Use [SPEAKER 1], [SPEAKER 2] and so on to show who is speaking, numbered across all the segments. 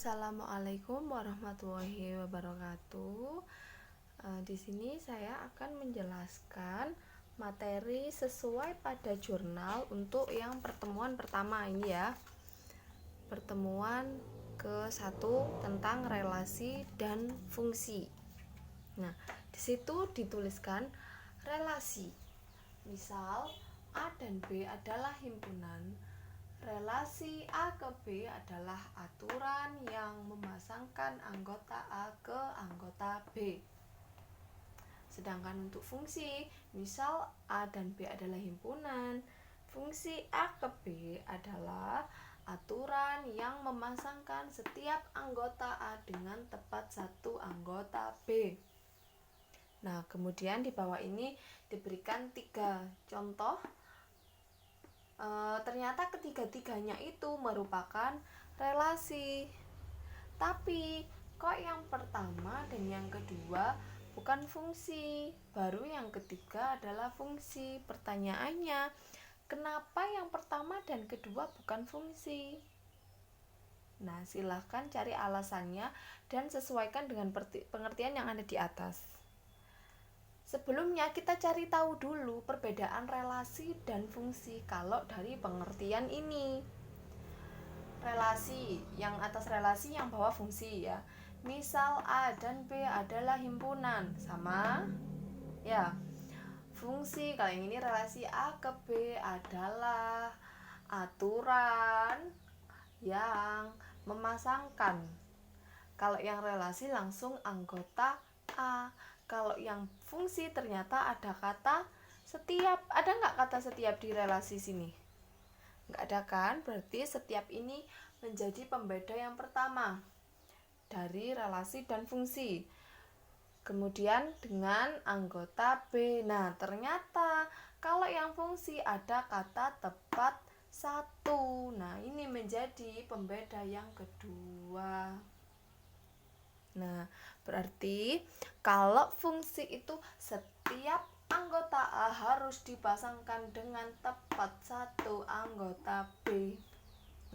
[SPEAKER 1] Assalamualaikum warahmatullahi wabarakatuh. Di sini saya akan menjelaskan materi sesuai pada jurnal untuk yang pertemuan pertama ini ya. Pertemuan ke-1 tentang relasi dan fungsi. Nah, di situ dituliskan relasi. Misal A dan B adalah himpunan. Relasi A ke B adalah aturan yang memasangkan anggota A ke anggota B. Sedangkan untuk fungsi, misal A dan B adalah himpunan, fungsi A ke B adalah aturan yang memasangkan setiap anggota A dengan tepat satu anggota B. Nah, kemudian di bawah ini diberikan 3 contoh. Ternyata ketiga-tiganya itu merupakan relasi. Tapi kok yang pertama dan yang kedua bukan fungsi, baru yang ketiga adalah fungsi. Pertanyaannya, kenapa yang pertama dan kedua bukan fungsi? Nah, silahkan cari alasannya dan sesuaikan dengan pengertian yang ada di atas. Sebelumnya kita cari tahu dulu perbedaan relasi dan fungsi kalau dari pengertian ini. Relasi, yang atas relasi yang bawah fungsi ya. Misal A dan B adalah himpunan, sama ya. Fungsi kalau yang ini relasi A ke B adalah aturan yang memasangkan. Kalau yang relasi langsung anggota A. Kalau yang fungsi ternyata ada kata setiap. Ada nggak kata setiap di relasi sini? Nggak ada kan? Berarti setiap ini menjadi pembeda yang pertama dari relasi dan fungsi. Kemudian dengan anggota B. Nah, ternyata kalau yang fungsi ada kata tepat satu. Nah, ini menjadi pembeda yang kedua. Nah, berarti kalau fungsi itu setiap anggota A harus dipasangkan dengan tepat satu anggota B.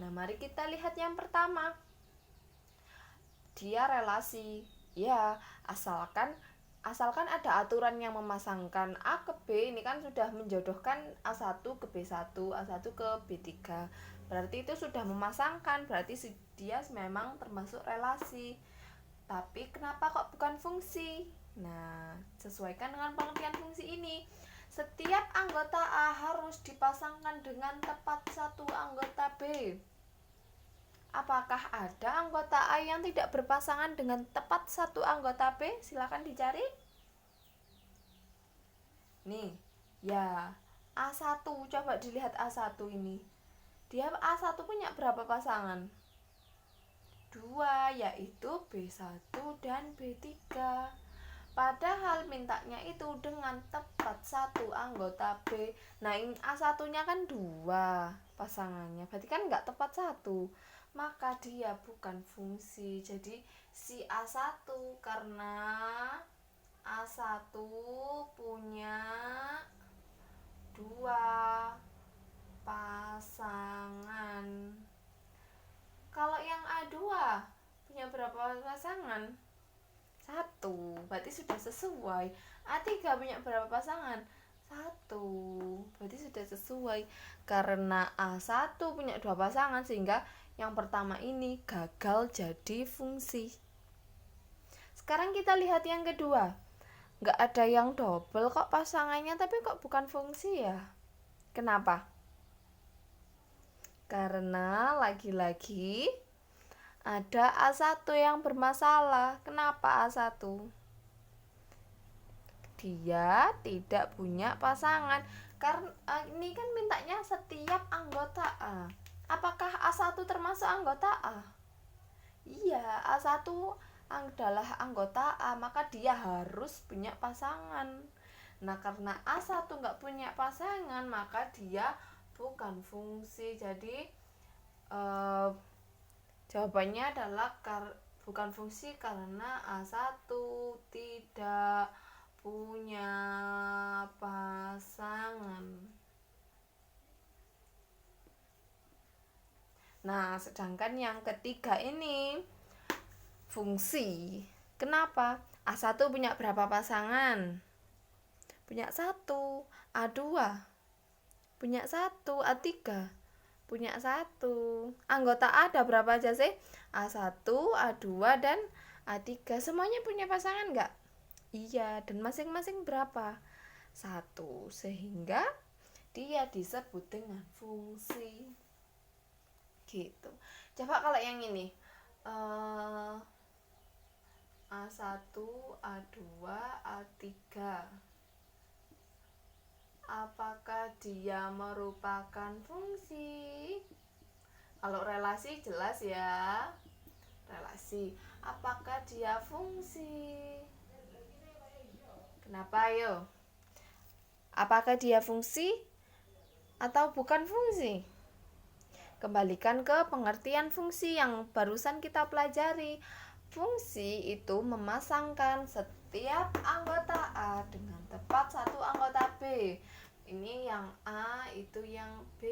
[SPEAKER 1] Nah, mari kita lihat yang pertama. Dia relasi. Ya, asalkan ada aturan yang memasangkan A ke B, ini kan sudah menjodohkan A1 ke B1, A1 ke B3. Berarti itu sudah memasangkan, berarti dia memang termasuk relasi. Tapi kenapa kok bukan fungsi? Nah, sesuaikan dengan pengertian fungsi ini. Setiap anggota A harus dipasangkan dengan tepat satu anggota B. Apakah ada anggota A yang tidak berpasangan dengan tepat satu anggota B? Silakan dicari. Nih, ya, A1, coba dilihat A1 ini. Dia A1 punya berapa pasangan? 2, yaitu B1 dan B3. Padahal mintanya itu dengan tepat satu anggota B. Nah, ini A1 nya kan 2 pasangannya, berarti kan nggak tepat satu, maka dia bukan fungsi. Jadi si A1 karena A1 punya 2 pasangan. Kalau yang A2 punya berapa pasangan? 1, berarti sudah sesuai. A3 punya berapa pasangan? 1, berarti sudah sesuai. Karena A1 punya 2 pasangan, sehingga yang pertama ini gagal jadi fungsi. Sekarang kita lihat yang kedua. Nggak ada yang double kok pasangannya, tapi kok bukan fungsi ya? Kenapa? Karena lagi-lagi ada A1 yang bermasalah. Kenapa A1? Dia tidak punya pasangan. Karena ini kan mintanya setiap anggota A. Apakah A1 termasuk anggota A? Iya, A1 adalah anggota A, maka dia harus punya pasangan. Nah, karena A1 nggak punya pasangan, maka dia bukan fungsi. Jadi jawabannya adalah bukan fungsi karena A1 tidak punya pasangan. Nah, sedangkan yang ketiga ini fungsi. Kenapa? A1 punya berapa pasangan? Punya 1. A2 punya 1. A3 punya 1. Anggota A ada berapa aja sih? A1, A2, dan A3. Semuanya punya pasangan nggak? Iya, dan masing-masing berapa? 1. Sehingga dia disebut dengan fungsi. Gitu. Coba kalau yang ini A1, A2, A3, apakah dia merupakan fungsi? Kalau relasi jelas ya, relasi. Apakah dia fungsi? Kenapa yo? Apakah dia fungsi atau bukan fungsi? Kembalikan ke pengertian fungsi yang barusan kita pelajari. Fungsi itu memasangkan setiap anggota A dengan tepat satu anggota B. Ini yang A, itu yang B.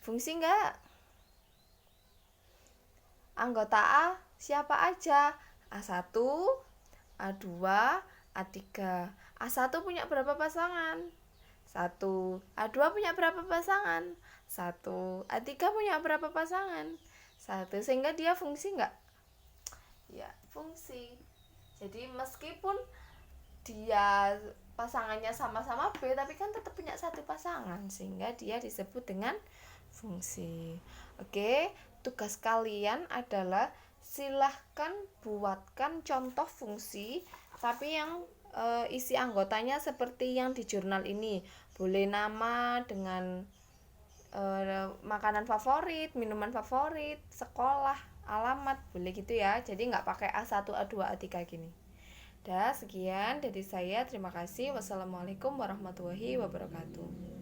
[SPEAKER 1] Fungsi enggak? Anggota A siapa aja? A1, A2, A3. A1 punya berapa pasangan? 1. A2 punya berapa pasangan? 1. A3 punya berapa pasangan? 1. Sehingga dia fungsi enggak? Ya, fungsi. Jadi meskipun dia pasangannya sama-sama B, tapi kan tetap punya 1 pasangan, sehingga dia disebut dengan fungsi. Oke, tugas kalian adalah silahkan buatkan contoh fungsi, tapi yang isi anggotanya seperti yang di jurnal ini. Boleh nama dengan makanan favorit, minuman favorit, sekolah, alamat, boleh gitu ya. Jadi nggak pakai A1, A2, A3 gini. Dah, sekian dari saya. Terima kasih. Wassalamualaikum warahmatullahi wabarakatuh.